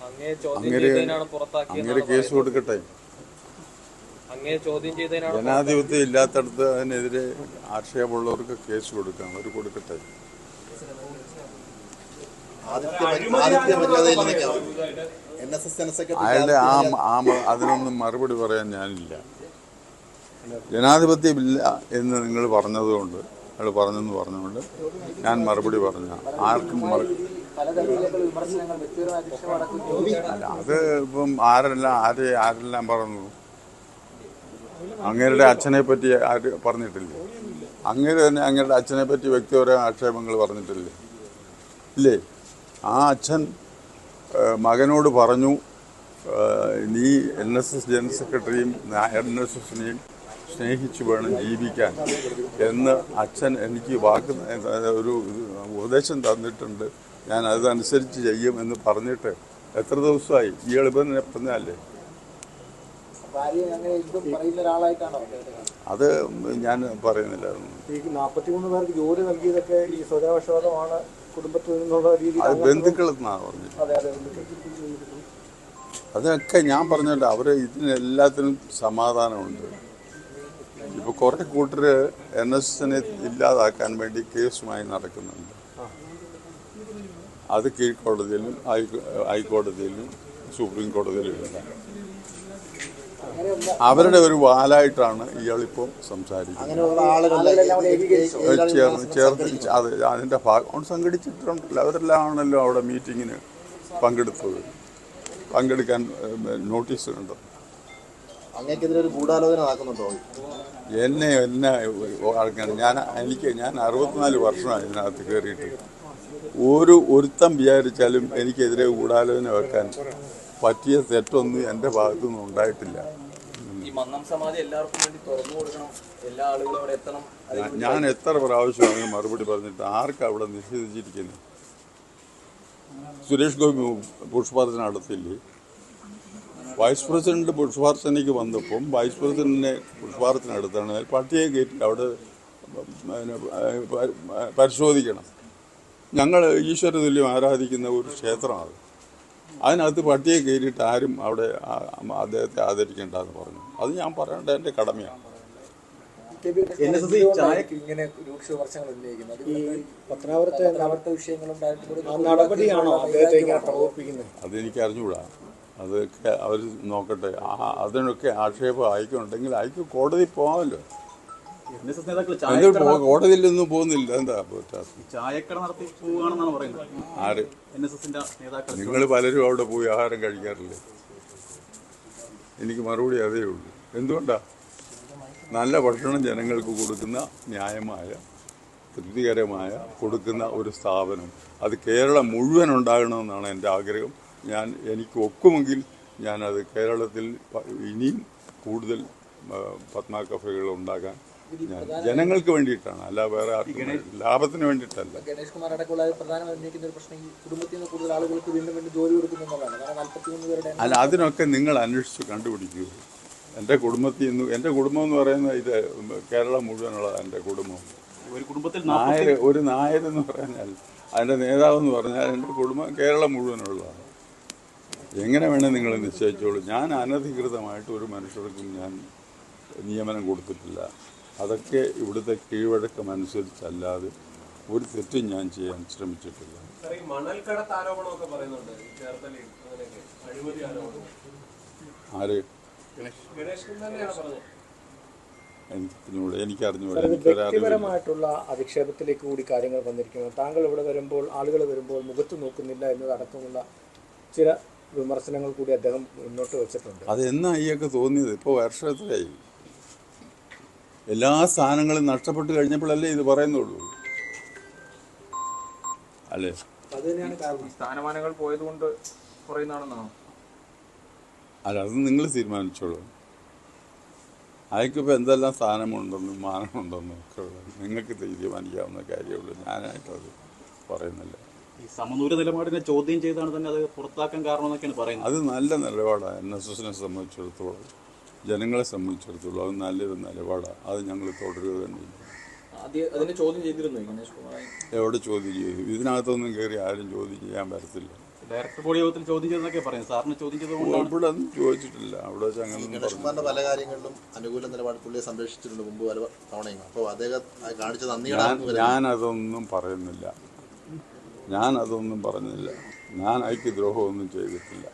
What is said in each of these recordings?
അങ്ങനെ കേസ് കൊടുക്കട്ടെ. ജനാധിപത്യം ഇല്ലാത്തടത്ത് അതിനെതിരെ ആക്ഷേപമുള്ളവർക്ക് കേസ് കൊടുക്കാം, അവർ കൊടുക്കട്ടെ. അയാളുടെ അതിനൊന്നും മറുപടി പറയാൻ ഞാനില്ല. ജനാധിപത്യമില്ല എന്ന് നിങ്ങൾ പറഞ്ഞതുകൊണ്ട്, അയാൾ പറഞ്ഞുകൊണ്ട് ഞാൻ മറുപടി പറഞ്ഞ ആർക്കും അല്ല, അത് ഇപ്പം ആരെല്ലാം പറഞ്ഞു. അങ്ങേരുടെ അച്ഛനെ പറ്റി ആര് പറഞ്ഞിട്ടില്ലേ? അങ്ങേര് തന്നെ അങ്ങേരുടെ അച്ഛനെ പറ്റി വ്യക്തിപരമായ ആക്ഷേപങ്ങൾ പറഞ്ഞിട്ടില്ലേ? ഇല്ലേ? ആ അച്ഛൻ മകനോട് പറഞ്ഞു, നീ NSS ജനറൽ സെക്രട്ടറിയും NSSനെയും സ്നേഹിച്ചു വേണം ജീവിക്കാൻ എന്ന് അച്ഛൻ എനിക്ക് ഒരു ഉപദേശം തന്നിട്ടുണ്ട്. ഞാൻ അതനുസരിച്ച് ചെയ്യും എന്ന് പറഞ്ഞിട്ട് എത്ര ദിവസമായി? ഈ എളുപ്പം തന്നെ പറഞ്ഞല്ലേ. അത് ഞാൻ പറയുന്നില്ല. ഈ 43 പേർക്ക് ജോലി നൽകിയതൊക്കെ ഈ സ്വജാവകാശവാദമാണ്, കുടുംബത്തിൽ നിന്നുള്ള രീതി അത് ബന്ധുക്കളെന്നാണ് പറഞ്ഞത്. അതൊക്കെ ഞാൻ പറഞ്ഞിട്ട് അവർ ഇതിനെല്ലാത്തിനും സമാധാനമുണ്ട്. ഇപ്പോൾ കുറേ കൂട്ടർ NSSനെ ഇല്ലാതാക്കാൻ വേണ്ടി കേസുമായി നടക്കുന്നുണ്ട്. അത് കീഴ്ക്കോടതിയിലും ഹൈക്കോടതിയിലും സുപ്രീം കോടതിയിലും ഇല്ല. അവരുടെ ഒരു വാലായിട്ടാണ് ഇയാളിപ്പോൾ സംസാരിക്കുന്നത്. ചേർന്ന് അത് അതിൻ്റെ ഭാഗം സംഘടിച്ചിട്ടുണ്ടല്ലോ. അവരെല്ലാം ആണല്ലോ അവിടെ മീറ്റിങ്ങിന് പങ്കെടുത്തത്. പങ്കെടുക്കാൻ നോട്ടീസ് കണ്ടത്. എന്നെ ഞാൻ 64 വർഷമായി ഇതിനകത്ത് കയറിയിട്ട് ഒരുത്തം വിചാരിച്ചാലും എനിക്കെതിരെ ഗൂഢാലോചന വെക്കാൻ പറ്റിയ തെറ്റൊന്നും എൻ്റെ ഭാഗത്തുനിന്നും ഉണ്ടായിട്ടില്ല. ഞാൻ എത്ര പ്രാവശ്യമാണ് മറുപടി പറഞ്ഞിട്ട് ആർക്കും അവിടെ നിഷേധിച്ചിരിക്കുന്നത്? സുരേഷ് ഗോപി പുഷ്പാർച്ചന നടത്തില്ലേ? വൈസ് പ്രസിഡന്റ് പുഷ്പാർച്ചനയ്ക്ക് വന്നപ്പം വൈസ് പ്രസിഡന്റിനെ പുഷ്പാർച്ചന നടത്താണ് പട്ടിയെ കയറ്റി അവിടെ പരിശോധിക്കണം. ഞങ്ങൾ ഈശ്വര തുല്യം ആരാധിക്കുന്ന ഒരു ക്ഷേത്രമാണ്. അതിനകത്ത് പട്ടിയെ കയറിയിട്ട് ആരും അവിടെ അദ്ദേഹത്തെ ആദരിക്കേണ്ടെന്ന് പറഞ്ഞു. അത് ഞാൻ പറയേണ്ട എൻ്റെ കടമയാണ്. അതെനിക്ക് അറിഞ്ഞുകൂടാ. അതൊക്കെ അവർ നോക്കട്ടെ. അതിനൊക്കെ ആക്ഷേപം അയക്കുന്നുണ്ടെങ്കിൽ അയക്ക് കോടതി പോകാമല്ലോ. കോടതിയിലൊന്നും പോകുന്നില്ല. എന്താ ആര്? നിങ്ങൾ പലരും അവിടെ പോയി ആഹാരം കഴിക്കാറില്ലേ? എനിക്ക് മറുപടി അതേ ഉള്ളൂ. എന്തുകൊണ്ടാ? നല്ല ഭക്ഷണം ജനങ്ങൾക്ക് കൊടുക്കുന്ന ന്യായമായ തൃപ്തികരമായ കൊടുക്കുന്ന ഒരു സ്ഥാപനം അത് കേരളം മുഴുവൻ ഉണ്ടാകണമെന്നാണ് എൻ്റെ ആഗ്രഹം. എനിക്ക് ഒക്കുമെങ്കിൽ ഞാനത് കേരളത്തിൽ ഇനിയും കൂടുതൽ പത്മ കഫേകൾ ഉണ്ടാക്കാൻ ഞാൻ ജനങ്ങൾക്ക് വേണ്ടിയിട്ടാണ്, അല്ല വേറെ ആർക്കും ലാഭത്തിന് വേണ്ടിയിട്ടല്ല. അല്ല, അതിനൊക്കെ നിങ്ങൾ അന്വേഷിച്ച് കണ്ടുപിടിക്കൂ. എൻ്റെ കുടുംബത്തിൽ നിന്ന്, എൻ്റെ കുടുംബം എന്ന് പറയുന്നത് ഇത് കേരളം മുഴുവനുള്ളതാണ്. എൻ്റെ കുടുംബം ഒരു നായരെന്ന് പറഞ്ഞാൽ അതിൻ്റെ നേതാവെന്ന് പറഞ്ഞാൽ എൻ്റെ കുടുംബം കേരളം മുഴുവനുള്ളതാണ്. എങ്ങനെ വേണേൽ നിങ്ങൾ നിശ്ചയിച്ചോളൂ. ഞാൻ അനധികൃതമായിട്ട് ഒരു മനുഷ്യർക്കും ഞാൻ നിയമനം കൊടുത്തിട്ടില്ല. അതൊക്കെ ഇവിടുത്തെ കീഴ്വഴക്കം അനുസരിച്ചല്ലാതെ ഒരു തെറ്റും ഞാൻ ചെയ്യാൻ ശ്രമിച്ചിട്ടില്ല. ആര്? വ്യക്തിപരമായിട്ടുള്ള അധിക്ഷേപത്തിലേക്ക് കൂടി കാര്യങ്ങൾ വന്നിരിക്കുന്നു. താങ്കൾ ഇവിടെ വരുമ്പോൾ, ആളുകൾ വരുമ്പോൾ മുഖത്ത് നോക്കുന്നില്ല എന്നതടക്കമുള്ള ചില വിമർശനങ്ങൾ കൂടി അദ്ദേഹം മുന്നോട്ട് വെച്ചിട്ടുണ്ട്. അതെന്നാ ഈയൊക്കെ തോന്നിയത്? ഇപ്പോൾ വർഷത്തിലായി. എല്ലാ സ്ഥാനങ്ങളും നഷ്ടപ്പെട്ട് കഴിഞ്ഞപ്പോഴല്ലേ ഇത് പറയുന്നുള്ളൂ, അല്ലേ? സ്ഥാനമാനങ്ങൾ പോയതുകൊണ്ട് പറയുന്നതാണെന്നാണോ? അല്ല, അത് നിങ്ങൾ തീരുമാനിച്ചോളൂ. അയക്കിപ്പോൾ എന്തെല്ലാം സ്ഥാനമുണ്ടെന്നും മാനമുണ്ടെന്നും ഒക്കെ നിങ്ങൾക്ക് തീരുമാനിക്കാവുന്ന കാര്യമുള്ളൂ. ഞാനായിട്ടത് പറയുന്നില്ല. ഈ സമദൂര നിലപാടിനെ ചോദ്യം ചെയ്താണ് തന്നെ അത് പുറത്താക്കാൻ കാരണമെന്നൊക്കെയാണ് പറയുന്നത്. അത് നല്ല നിലപാടാണ്. NSSനെ സംബന്ധിച്ചിടത്തോളം, ജനങ്ങളെ സംബന്ധിച്ചിടത്തോളം അത് നല്ലൊരു നിലപാടാണ്. അത് ഞങ്ങൾ തുടരുക തന്നെ. ചോദ്യം ചെയ്തിരുന്നു. എവിടെ ചോദ്യം ചെയ്തു? ഇതിനകത്തൊന്നും കയറി ആരും ചോദ്യം ചെയ്യാൻ വരത്തില്ല. ഡയറക്ടർ ബോഡി യോഗത്തിൽ ചോദ്യം ചെയ്തെന്നൊക്കെ പറയും. സാറിന് ചോദ്യം ചെയ്തതുകൊണ്ടാണ്. ഇവിടെ ഒന്നും ചോദിച്ചിട്ടില്ല. അവിടെ വെച്ച് അങ്ങനെ ഗണേഷ് കുമാറിന്റെ പല കാര്യങ്ങളിലും അനുകൂല നിലപാട് പുള്ളിയെ സംരക്ഷിച്ചിട്ടുണ്ട് മുമ്പ് പല തവണയും. അപ്പോൾ അദ്ദേഹം കാണിച്ച നന്ദിയാണ്. ഞാനതൊന്നും പറയുന്നില്ല. ഞാനതൊന്നും പറഞ്ഞില്ല. ഞാൻ അയക്ക് ദ്രോഹമൊന്നും ചെയ്തിട്ടില്ല.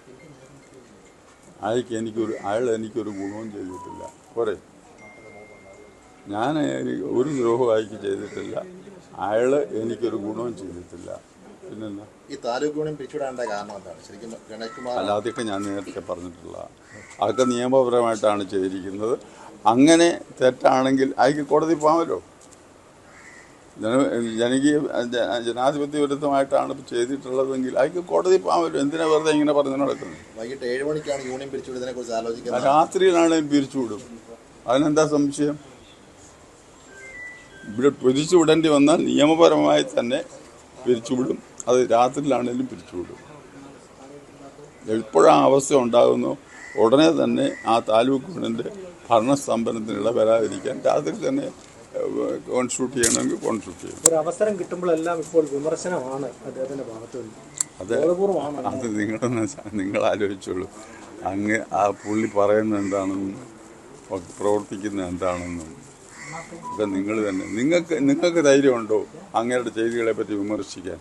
അയാൾ എനിക്കൊരു ഗുണവും ചെയ്തിട്ടില്ല. പോരെ, ഞാൻ ഒരു ദ്രോഹവും അയക്ക് ചെയ്തിട്ടില്ല. അയാൾ എനിക്കൊരു ഗുണവും ചെയ്തിട്ടില്ല. പിന്നെന്താ ഈ താലൂക്ക് യൂണിയൻ പിരിച്ചുവിടാനുള്ള കാരണം എന്താണ്? ശരിക്കും ഗണേഷ് കുമാർ അല്ല, അതൊക്കെ ഞാൻ നേരത്തെ പറഞ്ഞിട്ടുള്ള അതൊക്കെ നിയമപരമായിട്ടാണ് ചെയ്തിരിക്കുന്നത്. അങ്ങനെ തെറ്റാണെങ്കിൽ അയക്ക് കോടതി പോകാമല്ലോ. ജനാധിപത്യ വിരുദ്ധമായിട്ടാണ് ചെയ്തിട്ടുള്ളതെങ്കിൽ അയക്ക് കോടതി പോകാമല്ലോ. എന്തിനാ വെറുതെ ഇങ്ങനെ പറഞ്ഞു നടക്കുന്നത്? വൈകിട്ട് 7 മണിക്കാണ് യൂണിയൻ പിരിച്ചുവിടുന്നതിനെ കുറിച്ച് ആലോചിക്കുന്നത്. രാത്രിയിലാണെങ്കിലും പിരിച്ചുവിടും. അതിനെന്താ സംശയം? ഇവിടെ പിരിച്ചുവിടേണ്ടി വന്നാൽ നിയമപരമായി തന്നെ പിരിച്ചുവിടും. അത് രാത്രിയിലാണെങ്കിലും പിരിച്ചുവിടും. എപ്പോഴാ അവസ്ഥ ഉണ്ടാകുന്നു ഉടനെ തന്നെ ആ താലൂക്ക് യൂണിയൻ്റെ ഭരണസ്തംഭനത്തിനുള്ള വരാതിരിക്കാൻ രാത്രി തന്നെ കോൺസ്റ്റിറ്റ്യൂട്ട് ചെയ്യണമെങ്കിൽ കോൺസ്റ്റിറ്റ്യൂട്ട് ചെയ്യണം. ഒരു അവസരം കിട്ടുമ്പോഴെല്ലാം ഇപ്പോൾ വിമർശനമാണ് അദ്ദേഹത്തിന്റെ ഭാഗത്തു നിന്ന്. അത് നിങ്ങൾ ആലോചിച്ചോളൂ. അങ്ങ് ആ പുള്ളി പറയുന്നത് എന്താണെന്നും പ്രവർത്തിക്കുന്നത് എന്താണെന്നും ഒക്കെ നിങ്ങൾ തന്നെ നിങ്ങൾക്ക് ധൈര്യമുണ്ടോ അങ്ങയുടെ ചെയ്തികളെ പറ്റി വിമർശിക്കാൻ?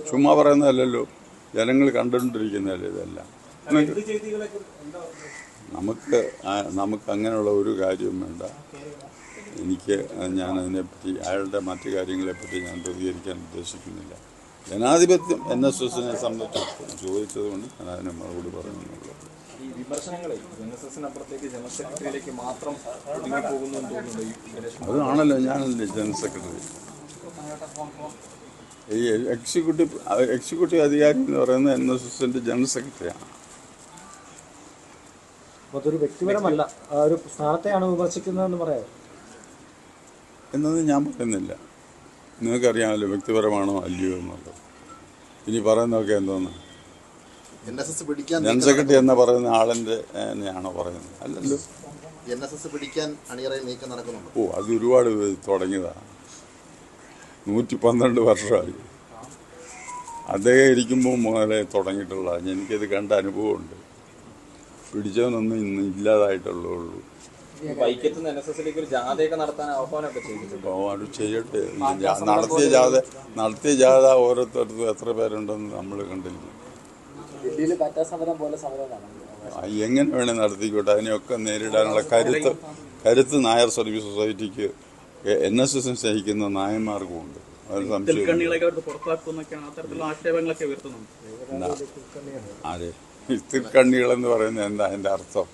ചുമ്മാ പറയുന്നതല്ലല്ലോ, ജനങ്ങൾ കണ്ടുകൊണ്ടിരിക്കുന്നതല്ലേ ഇതെല്ലാം. നമുക്ക് അങ്ങനെയുള്ള ഒരു കാര്യവും വേണ്ട. ഞാനതിനെപ്പറ്റി അയാളുടെ മറ്റു കാര്യങ്ങളെപ്പറ്റി ഞാൻ പ്രതികരിക്കാൻ ഉദ്ദേശിക്കുന്നില്ല. ജനാധിപത്യം NSSനെ സംബന്ധിച്ച് ചോദിച്ചതുകൊണ്ട് ഞാൻ അതിനെ മറുപടി പറയുന്നുള്ളൂ. ഈ വിമർശനങ്ങളെ NSSനപ്പുറത്തേക്ക് ജനറൽ സെക്രട്ടറിയിലേക്ക് മാത്രം പോകുന്നു എന്ന് തോന്നുന്നുണ്ട്. അതാണല്ലോ ഞാനല്ലേ ജനറൽ സെക്രട്ടറി. ഈ എക്സിക്യൂട്ടീവ് അധികാരി എന്ന് പറയുന്നത് NSSന്റെ ജനറൽ സെക്രട്ടറിയാണ്. അതൊരു വ്യക്തിപരമല്ല, ഒരു സ്ഥാനത്തെയാണ് വിമർശിക്കുന്നതെന്ന് പറയാം എന്നൊന്നും ഞാൻ പറയുന്നില്ല. നിങ്ങൾക്കറിയാമല്ലോ വ്യക്തിപരമാണോ അല്ലയോ എന്നുള്ളത്. ഇനി പറയുന്നതൊക്കെ എന്തോന്ന്? ജനറൽ സെക്രട്ടറി എന്ന് പറയുന്ന ആളിൻ്റെ തന്നെയാണോ പറയുന്നത്? അല്ലല്ലോ. NSS പിടിക്കാൻ അണിയറയിൽ നീക്കം നടക്കുന്നുണ്ട്. അത് ഒരുപാട് തുടങ്ങിയതാണ്. 112 വർഷമായി അദ്ദേഹം ഇരിക്കുമ്പോൾ മുതലേ തുടങ്ങിയിട്ടുള്ളതാണ്. എനിക്കത് കണ്ട അനുഭവമുണ്ട്. പിടിച്ചവനൊന്നും ഇന്ന് ഇല്ലാതായിട്ടുള്ളൂ. അത് ചെയ്യട്ടെ. നടത്തിയ ജാഥ ഓരോരുത്തർക്കും എത്ര പേരുണ്ടെന്ന് നമ്മൾ കണ്ടില്ല. എങ്ങനെ വേണേൽ നടത്തിക്കോട്ടെ. അതിനെയൊക്കെ നേരിടാനുള്ള കരുത്ത് നായർ സർവീസ് സൊസൈറ്റിക്ക് NSSനെ സ്നേഹിക്കുന്ന നായന്മാർക്കുമുണ്ട്. അതിന് സംശയം. അതെ, തിർക്കണ്ണികളെന്ന് പറയുന്നത് എന്താ അതിൻ്റെ അർത്ഥം?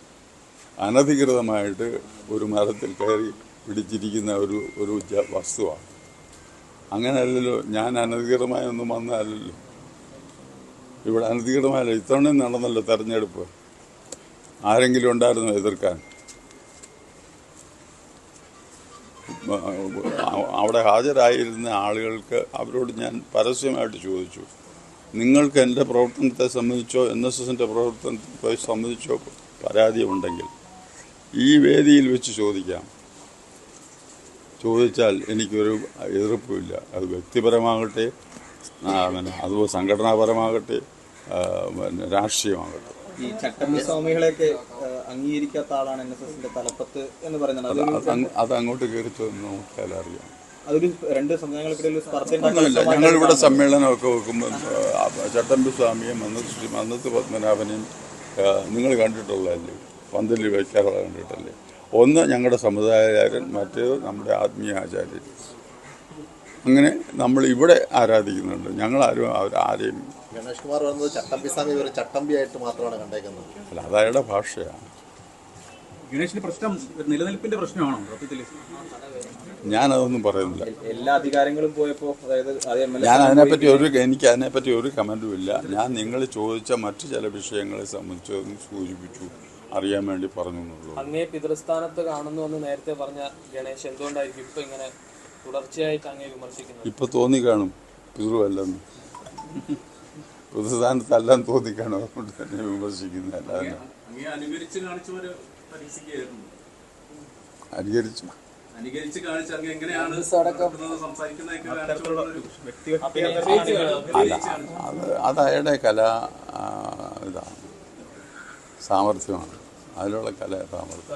അനധികൃതമായിട്ട് ഒരു മരത്തിൽ കയറി പിടിച്ചിരിക്കുന്ന ഒരു വസ്തുവാണ്. അങ്ങനെയല്ലല്ലോ. ഞാൻ അനധികൃതമായൊന്നും വന്നതല്ലല്ലോ. ഇവിടെ അനധികൃതമായല്ലോ. ഇത്തവണയും നടന്നല്ലോ തെരഞ്ഞെടുപ്പ്. ആരെങ്കിലും ഉണ്ടായിരുന്നോ എതിർക്കാൻ? അവിടെ ഹാജരായിരുന്ന ആളുകൾക്ക് അവരോട് ഞാൻ പരസ്യമായിട്ട് ചോദിച്ചു, നിങ്ങൾക്ക് എൻ്റെ പ്രവർത്തനത്തെ സംബന്ധിച്ചോ NSSൻ്റെ പ്രവർത്തനത്തെ സംബന്ധിച്ചോ പരാതിയുണ്ടെങ്കിൽ ഈ വേദിയിൽ വെച്ച് ചോദിച്ചാൽ എനിക്കൊരു എതിർപ്പുമില്ല. അത് വ്യക്തിപരമാകട്ടെ, അതുപോലെ സംഘടനാപരമാകട്ടെ, രാഷ്ട്രീയമാകട്ടെ. ഈ ചട്ടമ്പി സ്വാമികളെയൊക്കെ അംഗീകരിക്കാത്ത ആളാണ് NSSന്റെ തലപ്പത്ത് എന്ന് പറയുന്നത്. അത് അങ്ങോട്ട് കയറി നോക്കിയാൽ അറിയാം. അതൊരു രണ്ട് സംഘടനകൾക്കിടയിൽ ഒന്നുമില്ല. ഞങ്ങളിവിടെ സമ്മേളനമൊക്കെ വെക്കുമ്പോൾ ചട്ടമ്പി സ്വാമിയും മന്നത്ത് പത്മനാഭനെയും നിങ്ങൾ കണ്ടിട്ടുള്ളതല്ലേ? പന്തലിൽ വയ്ക്കാറുള്ള കണ്ടിട്ടല്ലേ? ഒന്ന് ഞങ്ങളുടെ സമുദായകാരൻ, മറ്റേത് നമ്മുടെ ആത്മീയ ആചാര്യൻ. അങ്ങനെ നമ്മൾ ഇവിടെ ആരാധിക്കുന്നുണ്ട്. ഞങ്ങളാരും ആരെയും. ഗണേഷ് കുമാർ പറയുന്നത് ചട്ടമ്പി സ്വാമി ഒരു ചട്ടമ്പിയായിട്ട് മാത്രമാണ് കണ്ടേക്കുന്നത്. അല്ല, അതയാളുടെ ഭാഷയാണ്. ഗണേഷിന്റെ പ്രശ്നം നിലനിൽപ്പിന്റെ പ്രശ്നമാണോ? ഞാനതൊന്നും പറയുന്നില്ല. എല്ലാ അധികാരങ്ങളും പോയപ്പോൾ, അതായത് ഞാൻ എനിക്ക് അതിനെപ്പറ്റി ഒരു കമൻറ്റും ഇല്ല. ഞാൻ നിങ്ങൾ ചോദിച്ച മറ്റു ചില വിഷയങ്ങളെ സംബന്ധിച്ച് സൂചിപ്പിച്ചു, അറിയാൻ വേണ്ടി പറഞ്ഞു എന്നുള്ളൂ. അങ്ങേ പിതൃസ്ഥാനത്ത് കാണുന്നു എന്ന് നേരത്തെ പറഞ്ഞ ഗണേഷ് എന്തുകൊണ്ടായിരിക്കും ഇപ്പൊ ഇങ്ങനെ തുടർച്ചയായിട്ട് അങ്ങേ വിമർശിക്കുന്നത്? ഇപ്പൊ തോന്നിക്കാണും പിതൃവല്ലെന്ന്. പിതൃസ്ഥാനത്തെല്ലാം തോന്നിക്കാണും. അതുകൊണ്ട് തന്നെ വിമർശിക്കുന്നതല്ല. അനുകരിച്ചു അനുകരിച്ച് കാണിച്ച് അങ്ങ് എങ്ങനെയാണ് സംസാരിക്കുന്നതൊക്കെ അത്തരത്തിലുള്ള ഒരു അത് അയാളുടെ കലാ ഇതാണ്, സാമർഥ്യമാണ്. അതിലുള്ള കലാ സാമർഥ്യം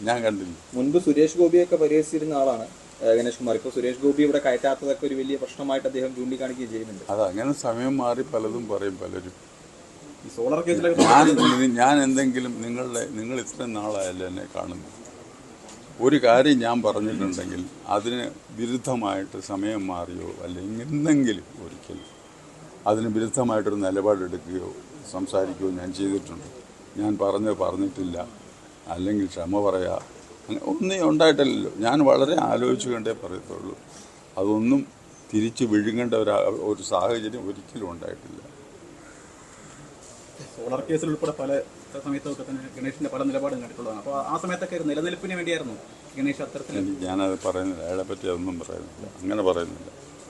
ഞാൻ കണ്ടില്ല. മുൻപ് സുരേഷ് ഗോപിയൊക്കെ പരിഹസിച്ചിരുന്ന ആളാണ് ഗണേഷ് കുമാർ. ഇപ്പോൾ സുരേഷ് ഗോപി ഇവിടെ കയറ്റാത്തതൊക്കെ ഒരു വലിയ പ്രശ്നമായിട്ട് അദ്ദേഹം ചൂണ്ടിക്കാണിക്കുകയും ചെയ്യുന്നുണ്ട്. അതങ്ങനെ സമയം മാറി പലതും പറയും പലരും. ഈ സോളാർ കേസിലൊക്കെ ഞാൻ എന്തെങ്കിലും നിങ്ങൾ ഇത്രയും നാളായല്ലോ എന്നെ കാണുന്നു, ഒരു കാര്യം ഞാൻ പറഞ്ഞിട്ടുണ്ടെങ്കിൽ അതിന് വിരുദ്ധമായിട്ട് സമയം മാറിയോ അല്ലെങ്കിൽ എന്തെങ്കിലും ഒരിക്കലും അതിന് വിരുദ്ധമായിട്ടൊരു നിലപാടെടുക്കുകയോ സംസാരിക്കുകയോ ഞാൻ ചെയ്തിട്ടുണ്ട്. ഞാൻ പറഞ്ഞിട്ടില്ല, അല്ലെങ്കിൽ ക്ഷമ പറയാ, ഒന്നും ഉണ്ടായിട്ടില്ലല്ലോ. ഞാൻ വളരെ ആലോചിച്ചു കണ്ടേ പറയത്തുള്ളൂ. അതൊന്നും തിരിച്ച് വിഴുങ്ങേണ്ട ഒരു സാഹചര്യം ഒരിക്കലും ഉണ്ടായിട്ടില്ല. സോളാർ കേസിൽ ഉൾപ്പെടെ പല സമയത്തൊക്കെ തന്നെ ഗണേഷിന്റെ പല നിലപാടും കണ്ടിട്ടുള്ളതാണ്. അപ്പോൾ ആ സമയത്തൊക്കെ ഒരു നിലനിൽപ്പിന് വേണ്ടിയായിരുന്നു ഗണേഷ് അത്തരത്തിൽ. ഞാനത് പറയുന്നില്ല, അയാളെ പറ്റി അതൊന്നും പറയുന്നില്ല, അങ്ങനെ പറയുന്നില്ല.